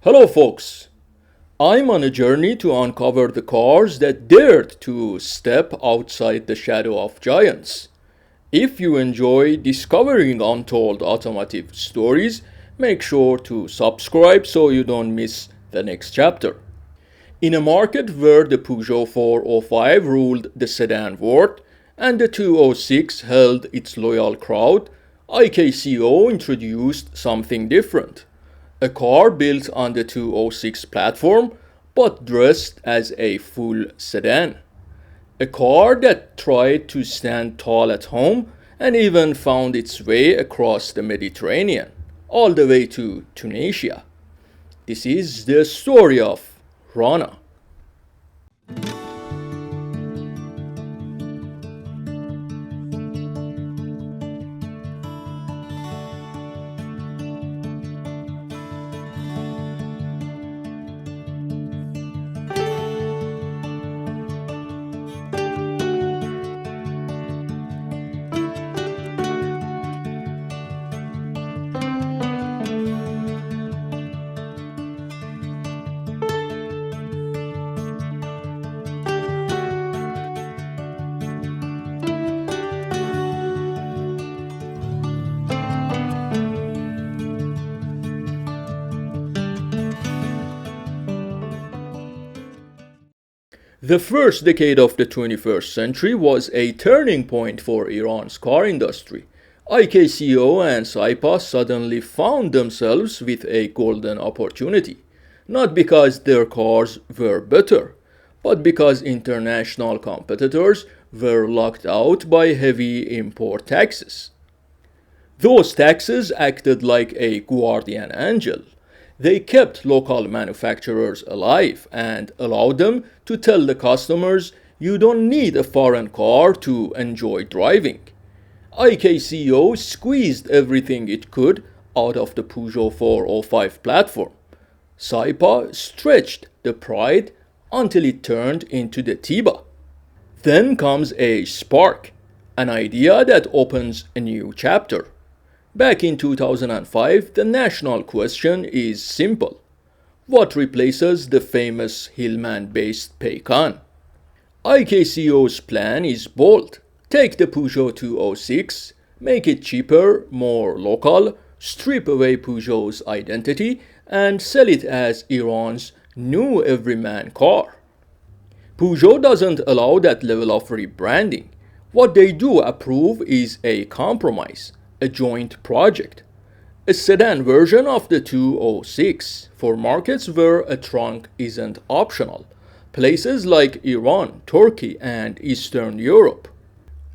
Hello, folks. I'm on a journey to uncover the cars that dared to step outside the shadow of giants. If you enjoy discovering untold automotive stories, make sure to subscribe so you don't miss the next chapter. In a market where the Peugeot 405 ruled the sedan world and the 206 held its loyal crowd, IKCO introduced something different. A car built on the 206 platform but dressed as a full sedan. A car that tried to stand tall at home and even found its way across the Mediterranean, all the way to Tunisia. This is the story of Runna. The first decade of the 21st century was a turning point for Iran's car industry. IKCO and Saipa suddenly found themselves with a golden opportunity, not because their cars were better, but because international competitors were locked out by heavy import taxes. Those taxes acted like a guardian angel. They kept local manufacturers alive and allowed them to tell the customers you don't need a foreign car to enjoy driving. IKCO squeezed everything it could out of the Peugeot 405 platform. Saipa stretched the pride until it turned into the Tiba. Then comes a spark, an idea that opens a new chapter. Back in 2005, the national question is simple. What replaces the famous Hillman-based Paykan? IKCO's plan is bold. Take the Peugeot 206, make it cheaper, more local, strip away Peugeot's identity, and sell it as Iran's new everyman car. Peugeot doesn't allow that level of rebranding. What they do approve is a compromise, a joint project. A sedan version of the 206 for markets where a trunk isn't optional, places like Iran, Turkey, and Eastern Europe.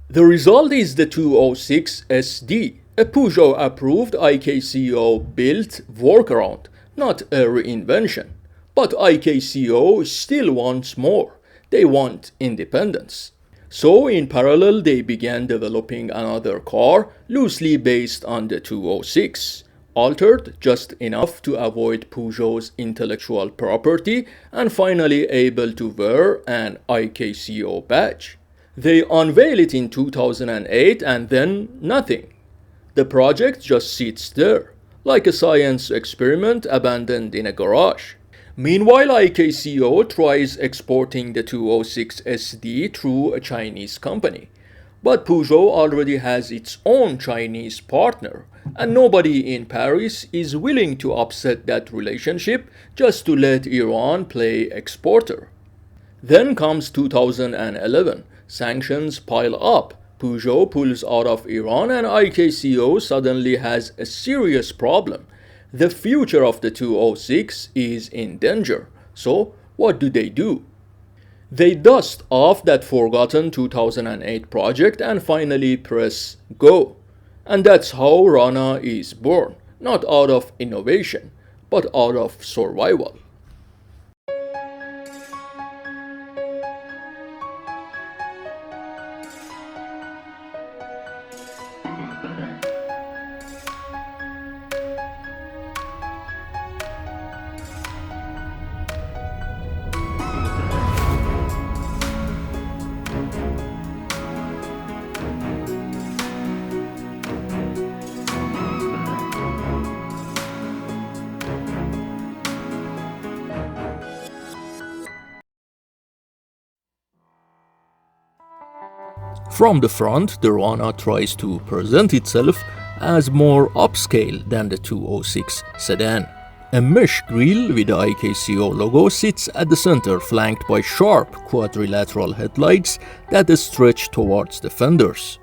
The result is the 206 SD, a Peugeot approved IKCO built workaround, not a reinvention. But IKCO still wants more. They want independence. So, in parallel, they began developing another car loosely based on the 206, altered just enough to avoid Peugeot's intellectual property and finally able to wear an IKCO badge. They unveiled it in 2008 and then nothing. The project just sits there, like a science experiment abandoned in a garage. Meanwhile, IKCO tries exporting the 206 SD through a Chinese company. But Peugeot already has its own Chinese partner, and nobody in Paris is willing to upset that relationship just to let Iran play exporter. Then comes 2011. Sanctions pile up. Peugeot pulls out of Iran and IKCO suddenly has a serious problem. The future of the 206 is in danger. So, what do? They dust off that forgotten 2008 project and finally press go. And that's how Runna is born, not out of innovation, but out of survival. From the front, the Runna tries to present itself as more upscale than the 206 sedan. A mesh grille with the IKCO logo sits at the center, flanked by sharp quadrilateral headlights that stretch towards the fenders.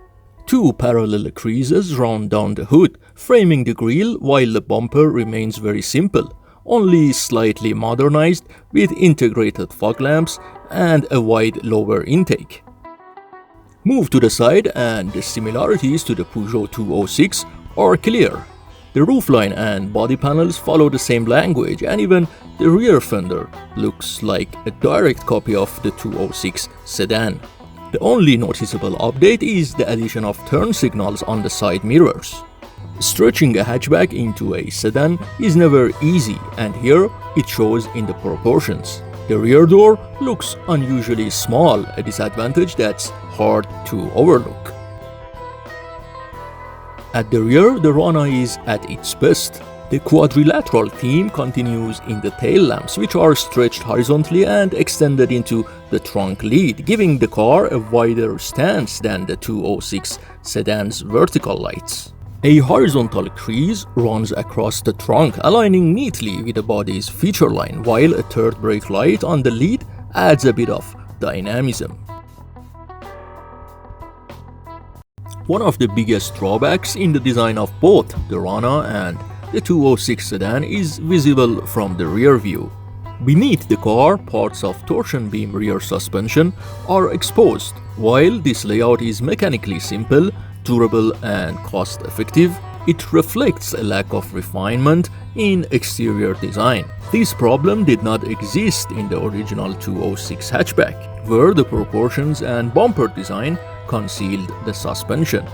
Two parallel creases run down the hood, framing the grille, while the bumper remains very simple, only slightly modernized with integrated fog lamps and a wide lower intake. Move to the side and the similarities to the Peugeot 206 are clear. The roofline and body panels follow the same language, and even the rear fender looks like a direct copy of the 206 sedan. The only noticeable update is the addition of turn signals on the side mirrors. Stretching a hatchback into a sedan is never easy, and here it shows in the proportions. The rear door looks unusually small, a disadvantage that's hard to overlook. At the rear, the Runna is at its best. The quadrilateral theme continues in the tail lamps, which are stretched horizontally and extended into the trunk lid, giving the car a wider stance than the 206 sedan's vertical lights. A horizontal crease runs across the trunk, aligning neatly with the body's feature line, while a third brake light on the lid adds a bit of dynamism. One of the biggest drawbacks in the design of both the Runna and the 206 sedan is visible from the rear view. Beneath the car, parts of torsion beam rear suspension are exposed. While this layout is mechanically simple, durable and cost-effective, it reflects a lack of refinement in exterior design. This problem did not exist in the original 206 hatchback, where the proportions and bumper design concealed the suspension.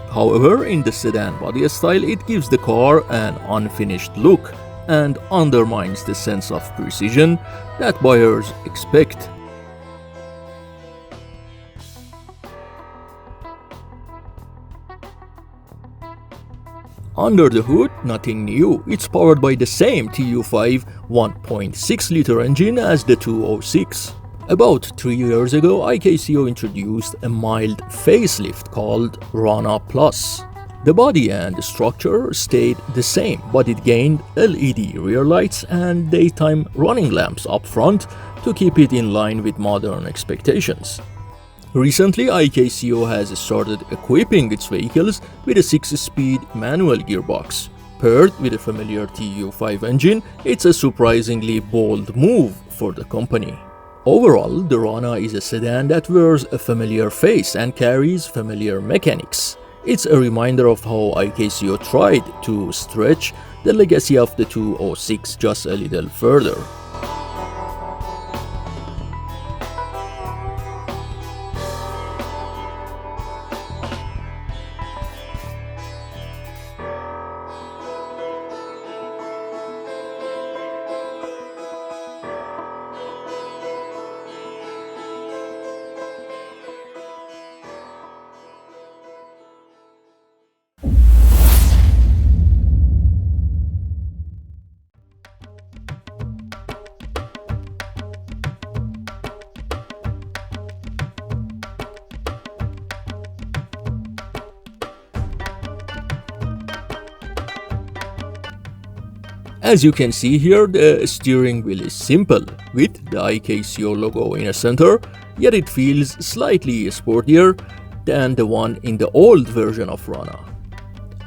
However, in the sedan body style, it gives the car an unfinished look and undermines the sense of precision that buyers expect. Under the hood, nothing new. It's powered by the same TU5 1.6-liter engine as the 206. About 3 years ago, IKCO introduced a mild facelift called Runna Plus. The body and the structure stayed the same, but it gained LED rear lights and daytime running lamps up front to keep it in line with modern expectations. Recently, IKCO has started equipping its vehicles with a 6-speed manual gearbox. Paired with a familiar TU5 engine, it's a surprisingly bold move for the company. Overall, the Runna is a sedan that wears a familiar face and carries familiar mechanics. It's a reminder of how IKCO tried to stretch the legacy of the 206 just a little further. As you can see here, the steering wheel is simple, with the IKCO logo in the center, yet it feels slightly sportier than the one in the old version of Runna.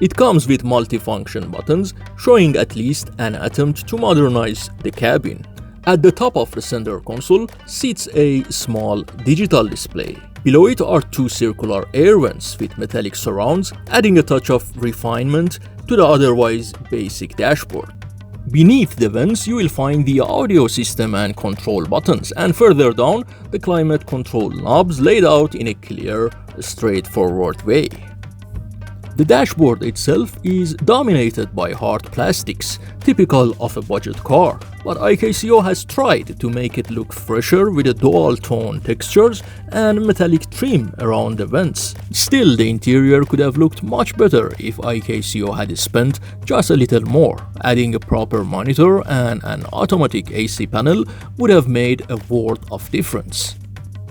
It comes with multifunction buttons, showing at least an attempt to modernize the cabin. At the top of the center console sits a small digital display. Below it are two circular air vents with metallic surrounds, adding a touch of refinement to the otherwise basic dashboard. Beneath the vents, you will find the audio system and control buttons, and further down, the climate control knobs laid out in a clear, straightforward way. The dashboard itself is dominated by hard plastics, typical of a budget car, but IKCO has tried to make it look fresher with a dual-tone textures and metallic trim around the vents. Still, the interior could have looked much better if IKCO had spent just a little more. Adding a proper monitor and an automatic AC panel would have made a world of difference.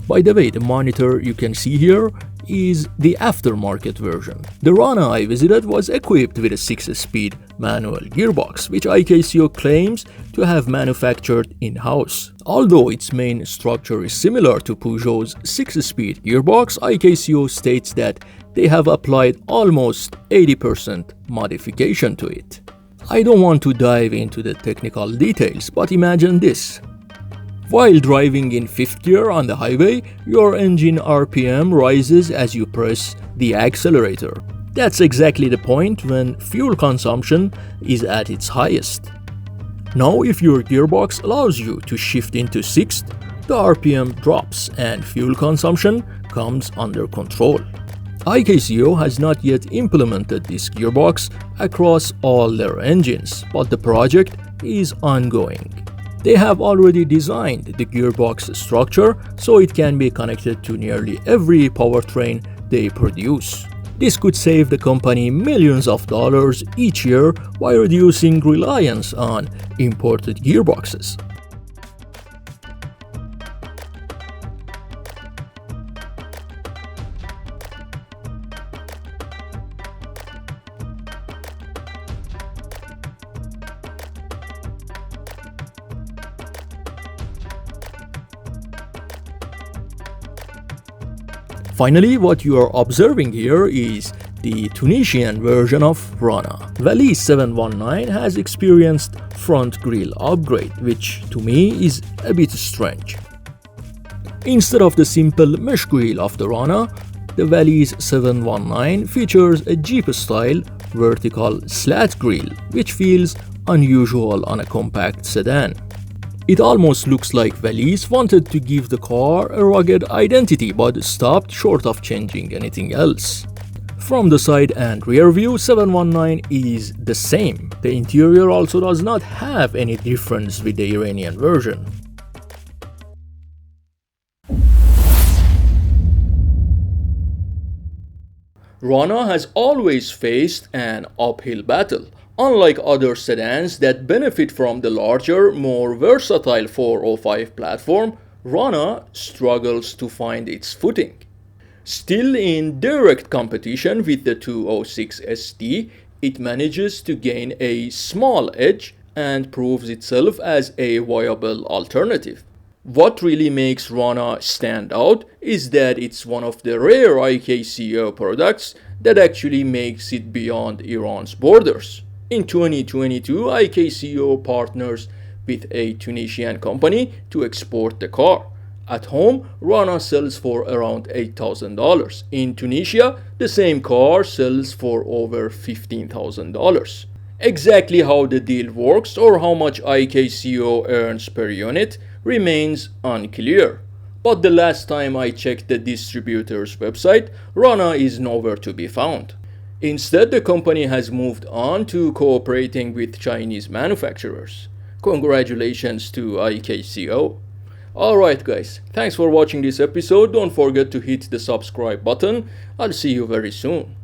By the way, the monitor you can see here is the aftermarket version. The Runna I visited was equipped with a 6-speed manual gearbox, which IKCO claims to have manufactured in-house. Although its main structure is similar to Peugeot's 6-speed gearbox, IKCO states that they have applied almost 80% modification to it. I don't want to dive into the technical details, but imagine this. While driving in 5th gear on the highway, your engine RPM rises as you press the accelerator. That's exactly the point when fuel consumption is at its highest. Now, if your gearbox allows you to shift into 6th, the RPM drops and fuel consumption comes under control. IKCO has not yet implemented this gearbox across all their engines, but the project is ongoing. They have already designed the gearbox structure so it can be connected to nearly every powertrain they produce. This could save the company millions of dollars each year by reducing reliance on imported gearboxes. Finally, what you are observing here is the Tunisian version of Runna. Valley 719 has experienced front grille upgrade, which to me is a bit strange. Instead of the simple mesh grille of the Runna, the Valley's 719 features a Jeep-style vertical slat grille, which feels unusual on a compact sedan. It almost looks like Valise wanted to give the car a rugged identity but stopped short of changing anything else. From the side and rear view, 719 is the same. The interior also does not have any difference with the Iranian version. Runna has always faced an uphill battle. Unlike other sedans that benefit from the larger, more versatile 405 platform, Runna struggles to find its footing. Still in direct competition with the 206 ST, it manages to gain a small edge and proves itself as a viable alternative. What really makes Runna stand out is that it's one of the rare IKCO products that actually makes it beyond Iran's borders. In 2022, IKCO partners with a Tunisian company to export the car. At home, Runna sells for around $8,000. In Tunisia, the same car sells for over $15,000. Exactly how the deal works or how much IKCO earns per unit remains unclear. But the last time I checked the distributor's website, Runna is nowhere to be found. Instead, the company has moved on to cooperating with Chinese manufacturers. Congratulations to IKCO. Alright guys, thanks for watching this episode. Don't forget to hit the subscribe button. I'll see you very soon.